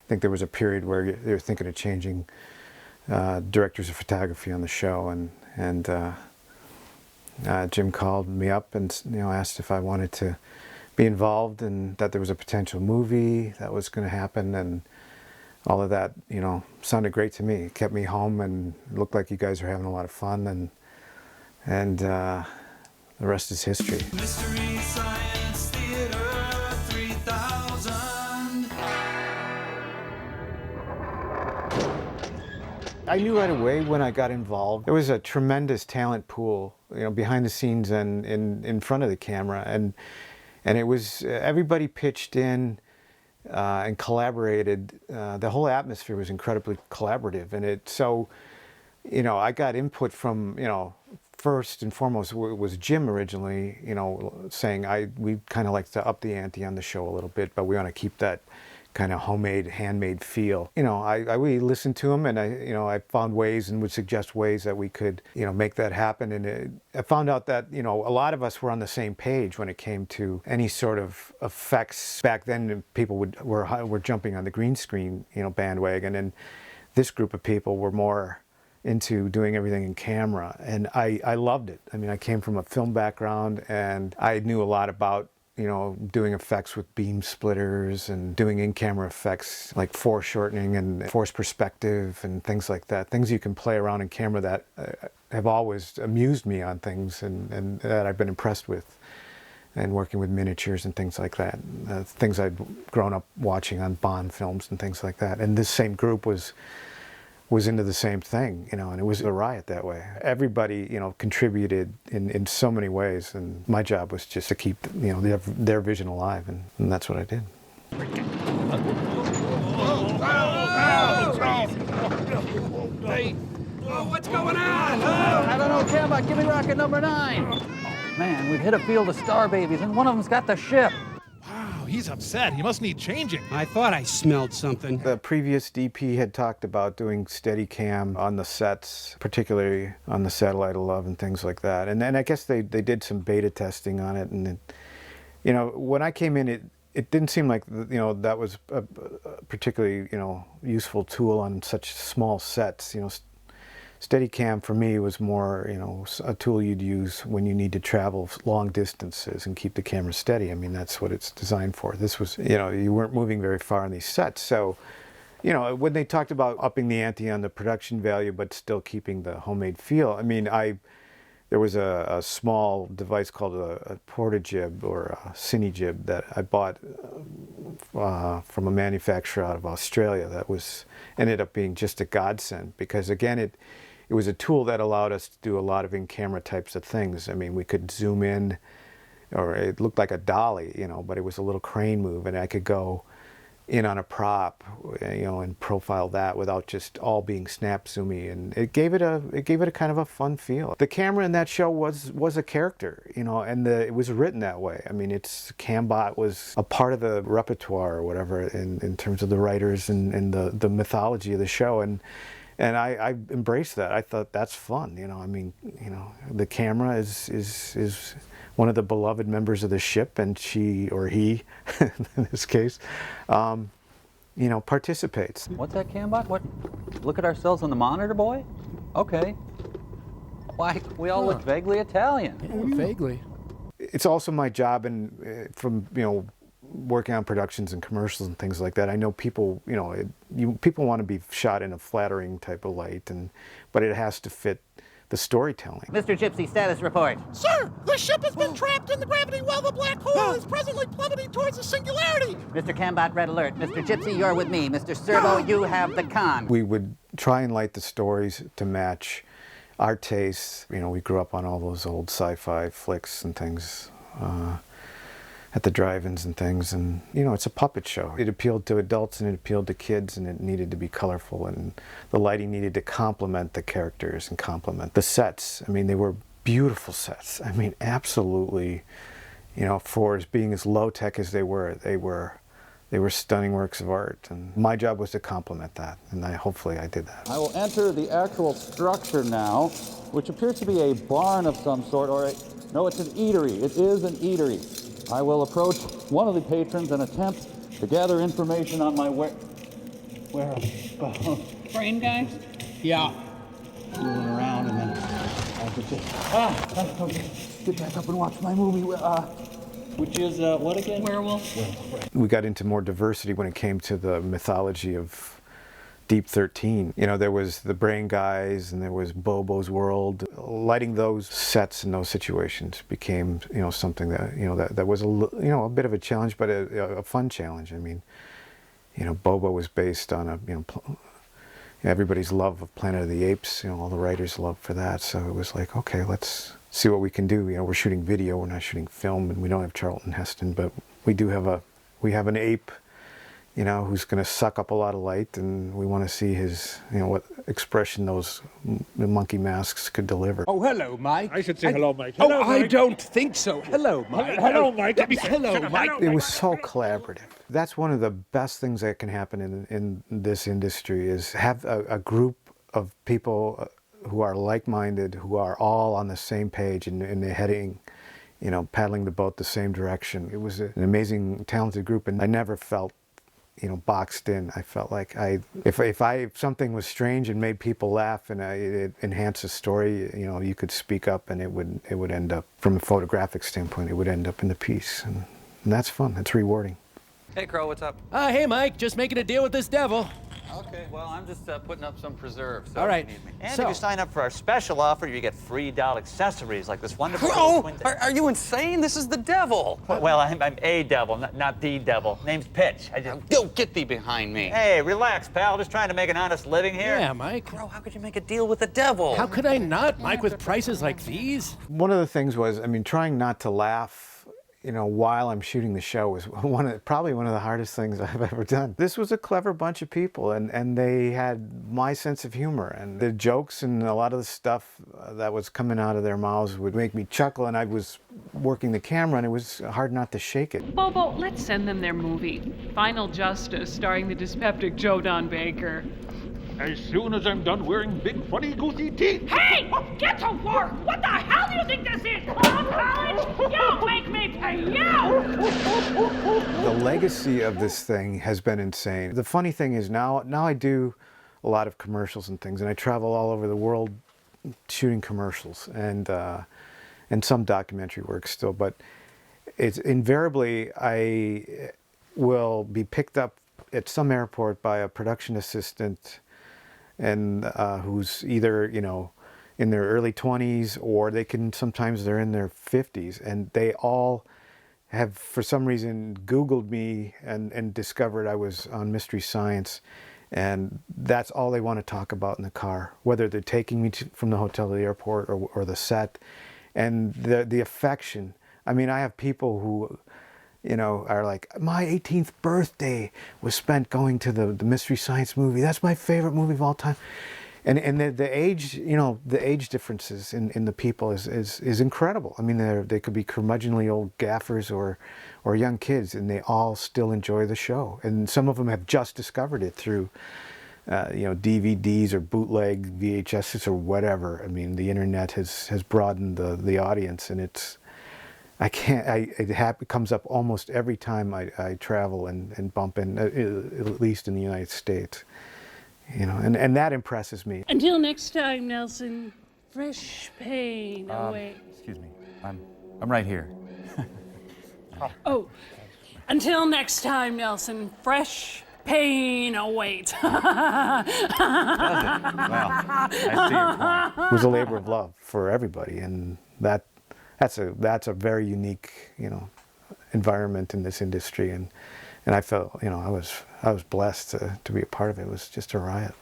think there was a period where they were thinking of changing directors of photography on the show, and Jim called me up and asked if I wanted to be involved, and that there was a potential movie that was going to happen, and all of that sounded great to me. It kept me home, and it looked like you guys were having a lot of fun, and the rest is history. Mystery Science Theater 3000. I knew right away when I got involved. There was a tremendous talent pool, behind the scenes and in front of the camera, and it was everybody pitched in and collaborated. The whole atmosphere was incredibly collaborative, and I got input from first and foremost, it was Jim originally, saying we kind of like to up the ante on the show a little bit, but we want to keep that kind of homemade, handmade feel. We listened to him, and I found ways and would suggest ways that we could, make that happen. And I found out that, a lot of us were on the same page when it came to any sort of effects. Back then, people were jumping on the green screen, bandwagon, and this group of people were more into doing everything in camera, and I loved it. I mean, I came from a film background, and I knew a lot about doing effects with beam splitters and doing in-camera effects like foreshortening and forced perspective and things like that. Things you can play around in camera that have always amused me on things and that I've been impressed with, and working with miniatures and things like that. Things I'd grown up watching on Bond films and things like that. And this same group was into the same thing, and it was a riot that way. Everybody, contributed in so many ways, and my job was just to keep, their vision alive, and that's what I did. Hey, what's going on? I don't know, Cambot, give me rocket number 9. Oh, man, we've hit a field of star babies, and one of them's got the ship. He's upset. He must need changing. I thought I smelled something. The previous DP had talked about doing Steadicam on the sets, particularly on the Satellite of Love and things like that. And then I guess they did some beta testing on it. And when I came in, it didn't seem like that was a particularly useful tool on such small sets. Steadicam for me was more, a tool you'd use when you need to travel long distances and keep the camera steady. I mean, that's what it's designed for. This was, you weren't moving very far on these sets. So, when they talked about upping the ante on the production value, but still keeping the homemade feel, I mean, there was a small device called a portajib or a cinejib that I bought from a manufacturer out of Australia that ended up being just a godsend, because again, it was a tool that allowed us to do a lot of in-camera types of things. I mean, we could zoom in, or it looked like a dolly, but it was a little crane move, and I could go in on a prop, and profile that without just all being snap zoomy, and it gave it a kind of a fun feel. The camera in that show was a character, and it was written that way. I mean, Cambot was a part of the repertoire or whatever in terms of the writers and the mythology of the show, and I embraced that. I thought that's fun, I mean, the camera is one of the beloved members of the ship, and she, or he, in this case, participates. What's that, Cambot? What? Look at ourselves on the monitor, boy? Okay. Why, we all look vaguely Italian. Yeah, vaguely. It's also my job, and from, working on productions and commercials and things like that, I know people, people want to be shot in a flattering type of light, but it has to fit the storytelling. Mr. Gypsy, status report. Sir, the ship has been trapped in the gravity well. The black hole is presently plummeting towards the singularity. Mr. Cambot, red alert. Mr. Gypsy, you're with me. Mr. Servo, you have the con. We would try and light the stories to match our tastes. We grew up on all those old sci-fi flicks and things. At the drive-ins and things, and it's a puppet show. It appealed to adults and it appealed to kids, and it needed to be colorful, and the lighting needed to complement the characters and complement the sets. I mean, they were beautiful sets. I mean, absolutely, for as being as low-tech as they were stunning works of art, and my job was to complement that, and hopefully I did that. I will enter the actual structure now, which appears to be a barn of some sort, no, it's an eatery. It is an eatery. I will approach one of the patrons and attempt to gather information on my Where are you? Brain guy? Yeah. Moving around and then I could just okay. Get back up and watch my movie. Which is what again? Werewolf. We got into more diversity when it came to the mythology of Deep 13. You know, there was the Brain Guys and there was Bobo's World. Lighting those sets in those situations became, you know, something that, you know, that was a bit of a challenge, but a fun challenge. I mean, you know, Bobo was based on a, you know, everybody's love of Planet of the Apes, you know, all the writers' love for that. So it was like, okay, let's see what we can do. You know, we're shooting video, we're not shooting film, and we don't have Charlton Heston, but we do have an ape, you know, who's going to suck up a lot of light, and we want to see his, you know, what expression those monkey masks could deliver. Oh, hello, Mike. I should say hello, Mike. Oh, Hello, I Mike. don't think so. Hello, Mike. Hello, Mike. Let me say Hello, Mike. It was so collaborative. That's one of the best things that can happen in this industry, is have a group of people who are like-minded, who are all on the same page and they're heading, you know, paddling the boat the same direction. It was an amazing, talented group, and I never felt, you know, boxed in. I felt like if something was strange and made people laugh and it enhanced the story, you know, you could speak up and it would end up, from a photographic standpoint, it would end up in the piece, and that's fun. It's rewarding. Hey, Crow, what's up? Hey, Mike, just making a deal with this devil. Okay, well, I'm just putting up some preserves. So All right. if you need me. And So- if you sign up for our special offer, you get free doll accessories like this wonderful Crow, twin- are you insane? This is the devil. Well, I'm a devil, not the devil. Name's Pitch. Go get thee behind me. Hey, relax, pal. Just trying to make an honest living here. Yeah, Mike. Crow, how could you make a deal with the devil? How could I not, Mike, with prices like these? One of the things was, I mean, trying not to laugh, you know, while I'm shooting the show was probably one of the hardest things I've ever done. This was a clever bunch of people, and they had my sense of humor, and the jokes and a lot of the stuff that was coming out of their mouths would make me chuckle, and I was working the camera and it was hard not to shake it. Bobo, let's send them their movie, Final Justice, starring the dyspeptic Joe Don Baker. As soon as I'm done wearing big funny goosey teeth. Hey! Get to work! What the hell do you think this is? College? You make me pay you! The legacy of this thing has been insane. The funny thing is now I do a lot of commercials and things, and I travel all over the world shooting commercials and some documentary work still, but it's invariably I will be picked up at some airport by a production assistant, and who's either, you know, in their early 20s, or sometimes they're in their 50s, and they all have for some reason Googled me and discovered I was on Mystery Science, and that's all they want to talk about in the car, whether they're taking me from the hotel to the airport or the set, and the affection. I mean, I have people who, you know, are like, my 18th birthday was spent going to the Mystery Science movie. That's my favorite movie of all time. And the age, you know, the age differences in the people is incredible. I mean, they could be curmudgeonly old gaffers or young kids, and they all still enjoy the show. And some of them have just discovered it through, you know, DVDs or bootleg VHSs or whatever. I mean, the internet has broadened the audience, and it comes up almost every time I travel and bump in, at least in the United States. You know, and that impresses me. Until next time, Nelson. Fresh pain away. Excuse me. I'm right here. Oh, until next time, Nelson. Fresh pain awaits. Well, I see your point. It was a labor of love for everybody, and that's a very unique, you know, environment in this industry, and I felt, you know, I was blessed to be a part of it. It was just a riot.